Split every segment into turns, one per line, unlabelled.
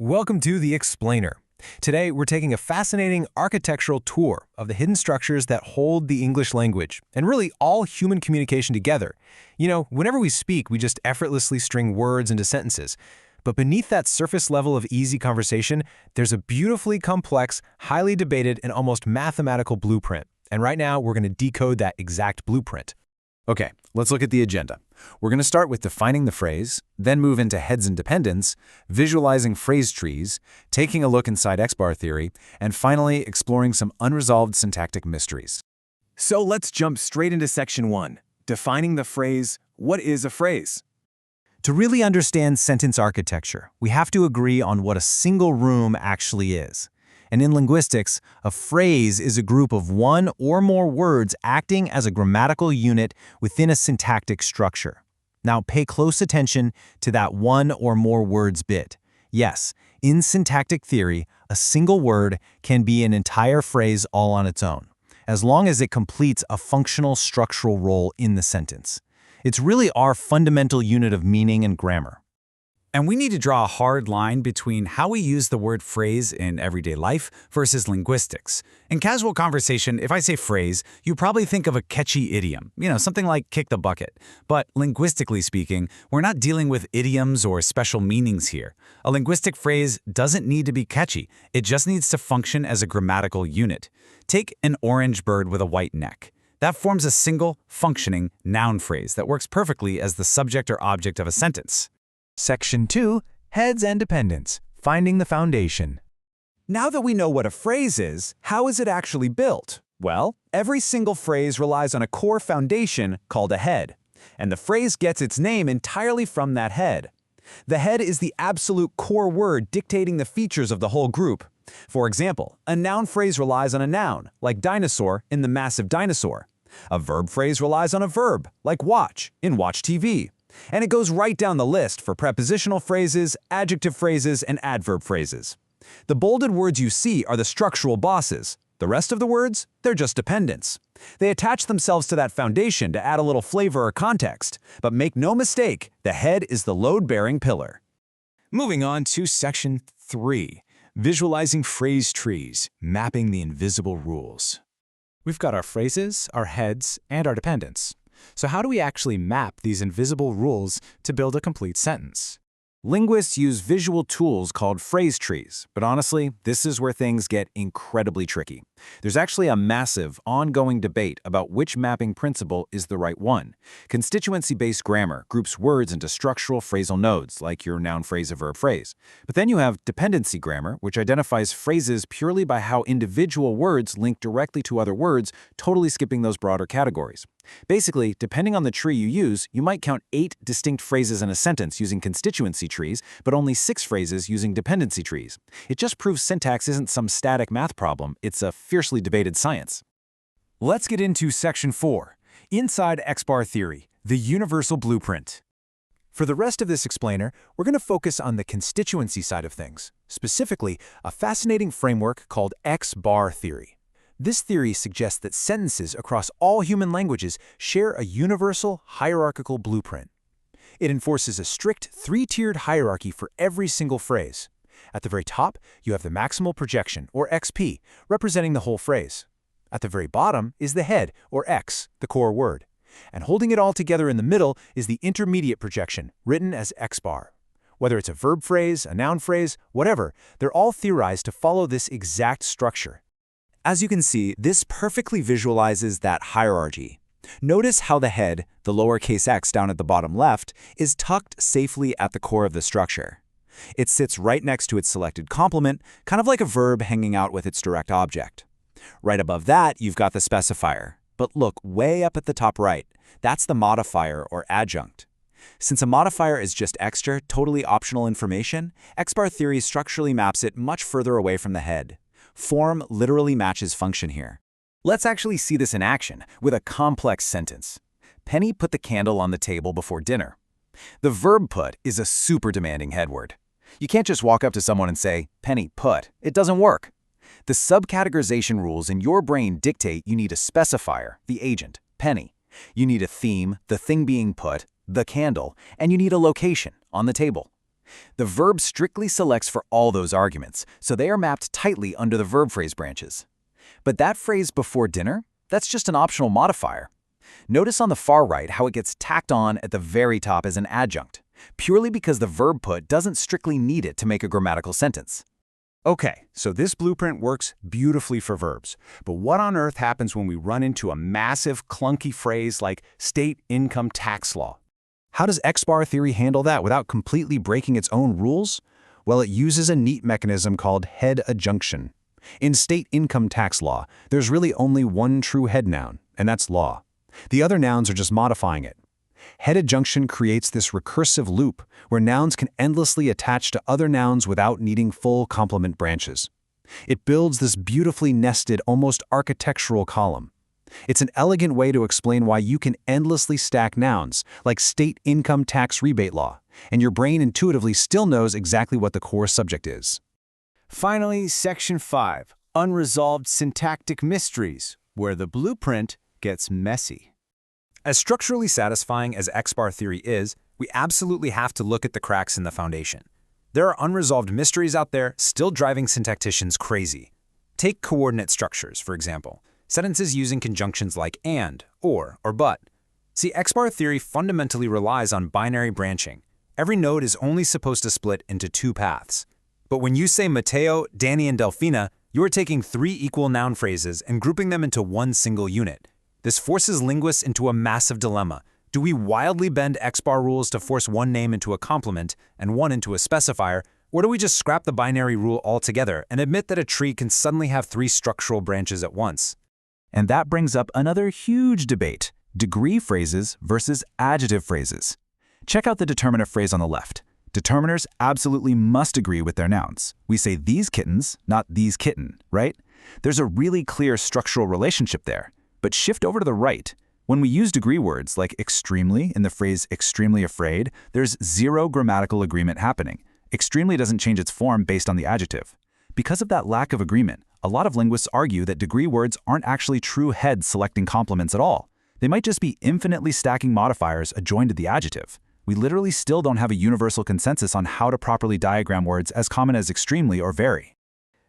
Welcome to The Explainer. Today, we're taking a fascinating architectural tour of the hidden structures that hold the English language, and really all human communication together. Whenever we speak, we just effortlessly string words into sentences. But beneath that surface level of easy conversation, there's a beautifully complex, highly debated, and almost mathematical blueprint. And right now, we're going to decode that exact blueprint.
Okay, let's look at the agenda. We're going to start with defining the phrase, then move into heads and dependents, visualizing phrase trees, taking a look inside X-bar theory, and finally exploring some unresolved syntactic mysteries.
So let's jump straight into section 1, defining the phrase, what is a phrase?
To really understand sentence architecture, we have to agree on what a single room actually is. And in linguistics, a phrase is a group of one or more words acting as a grammatical unit within a syntactic structure. Now pay close attention to that one or more words bit. Yes, in syntactic theory, a single word can be an entire phrase all on its own, as long as it completes a functional structural role in the sentence. It's really our fundamental unit of meaning and grammar.
And we need to draw a hard line between how we use the word phrase in everyday life versus linguistics. In casual conversation, if I say phrase, you probably think of a catchy idiom, something like kick the bucket. But linguistically speaking, we're not dealing with idioms or special meanings here. A linguistic phrase doesn't need to be catchy. It just needs to function as a grammatical unit. Take an orange bird with a white neck. That forms a single, functioning noun phrase that works perfectly as the subject or object of a sentence.
Section 2, Heads and Dependents, Finding the Foundation.
Now that we know what a phrase is, how is it actually built? Well, every single phrase relies on a core foundation called a head, and the phrase gets its name entirely from that head. The head is the absolute core word dictating the features of the whole group. For example, a noun phrase relies on a noun, like dinosaur in the massive dinosaur. A verb phrase relies on a verb, like watch in watch TV. And it goes right down the list for prepositional phrases, adjective phrases, and adverb phrases. The bolded words you see are the structural bosses. The rest of the words, they're just dependents. They attach themselves to that foundation to add a little flavor or context. But make no mistake, the head is the load-bearing pillar.
Moving on to Section 3, Visualizing Phrase Trees, Mapping the Invisible Rules. We've got our phrases, our heads, and our dependents. So how do we actually map these invisible rules to build a complete sentence?
Linguists use visual tools called phrase trees, but honestly, this is where things get incredibly tricky. There's actually a massive, ongoing debate about which mapping principle is the right one. Constituency-based grammar groups words into structural phrasal nodes, like your noun phrase or verb phrase. But then you have dependency grammar, which identifies phrases purely by how individual words link directly to other words, totally skipping those broader categories. Basically, depending on the tree you use, you might count 8 distinct phrases in a sentence using constituency trees, but only 6 phrases using dependency trees. It just proves syntax isn't some static math problem, it's a fiercely debated science.
Let's get into Section 4, Inside X-bar Theory, the Universal Blueprint. For the rest of this explainer, we're going to focus on the constituency side of things, specifically a fascinating framework called X-bar theory. This theory suggests that sentences across all human languages share a universal hierarchical blueprint. It enforces a strict 3-tiered hierarchy for every single phrase. At the very top, you have the maximal projection, or XP, representing the whole phrase. At the very bottom is the head, or X, the core word. And holding it all together in the middle is the intermediate projection, written as X-bar. Whether it's a verb phrase, a noun phrase, whatever, they're all theorized to follow this exact structure.
As you can see, this perfectly visualizes that hierarchy. Notice how the head, the lowercase x down at the bottom left, is tucked safely at the core of the structure. It sits right next to its selected complement, kind of like a verb hanging out with its direct object. Right above that, you've got the specifier. But look way up at the top right. That's the modifier or adjunct. Since a modifier is just extra, totally optional information, X-bar theory structurally maps it much further away from the head. Form literally matches function here.
Let's actually see this in action with a complex sentence. Penny put the candle on the table before dinner. The verb put is a super demanding head word. You can't just walk up to someone and say, Penny put. It doesn't work. The subcategorization rules in your brain dictate you need a specifier, the agent, Penny. You need a theme, the thing being put, the candle, and you need a location, on the table. The verb strictly selects for all those arguments, so they are mapped tightly under the verb phrase branches. But that phrase before dinner, that's just an optional modifier. Notice on the far right how it gets tacked on at the very top as an adjunct, purely because the verb put doesn't strictly need it to make a grammatical sentence.
Okay, so this blueprint works beautifully for verbs. But what on earth happens when we run into a massive, clunky phrase like state income tax law?
How does X-bar theory handle that without completely breaking its own rules? Well, it uses a neat mechanism called head adjunction. In state income tax law, there's really only one true head noun, and that's law. The other nouns are just modifying it. Head adjunction creates this recursive loop where nouns can endlessly attach to other nouns without needing full complement branches. It builds this beautifully nested, almost architectural column. It's an elegant way to explain why you can endlessly stack nouns, like state income tax rebate law, and your brain intuitively still knows exactly what the core subject is.
Finally, Section 5, Unresolved Syntactic Mysteries, where the blueprint gets messy.
As structurally satisfying as X-bar theory is, we absolutely have to look at the cracks in the foundation. There are unresolved mysteries out there still driving syntacticians crazy. Take coordinate structures, for example. Sentences using conjunctions like and, or but. See, X-bar theory fundamentally relies on binary branching. Every node is only supposed to split into two paths. But when you say Matteo, Danny, and Delfina, you are taking three equal noun phrases and grouping them into one single unit. This forces linguists into a massive dilemma. Do we wildly bend X-bar rules to force one name into a complement and one into a specifier, or do we just scrap the binary rule altogether and admit that a tree can suddenly have three structural branches at once?
And that brings up another huge debate: degree phrases versus adjective phrases. Check out the determinative phrase on the left. Determiners absolutely must agree with their nouns. We say these kittens, not these kitten, right? There's a really clear structural relationship there. But shift over to the right. When we use degree words like extremely in the phrase extremely afraid, there's zero grammatical agreement happening. Extremely doesn't change its form based on the adjective. Because of that lack of agreement, a lot of linguists argue that degree words aren't actually true heads selecting complements at all. They might just be infinitely stacking modifiers adjoined to the adjective. We literally still don't have a universal consensus on how to properly diagram words as common as extremely or very.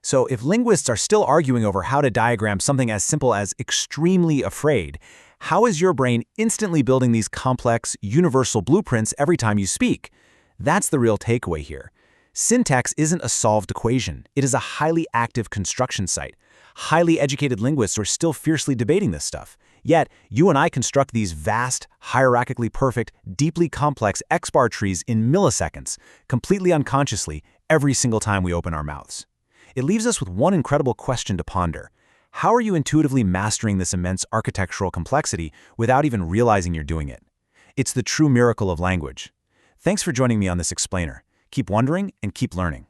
So if linguists are still arguing over how to diagram something as simple as extremely afraid, how is your brain instantly building these complex, universal blueprints every time you speak? That's the real takeaway here. Syntax isn't a solved equation. It is a highly active construction site. Highly educated linguists are still fiercely debating this stuff. Yet, you and I construct these vast, hierarchically perfect, deeply complex X-bar trees in milliseconds, completely unconsciously, every single time we open our mouths. It leaves us with one incredible question to ponder. How are you intuitively mastering this immense architectural complexity without even realizing you're doing it? It's the true miracle of language. Thanks for joining me on this explainer. Keep wondering and keep learning.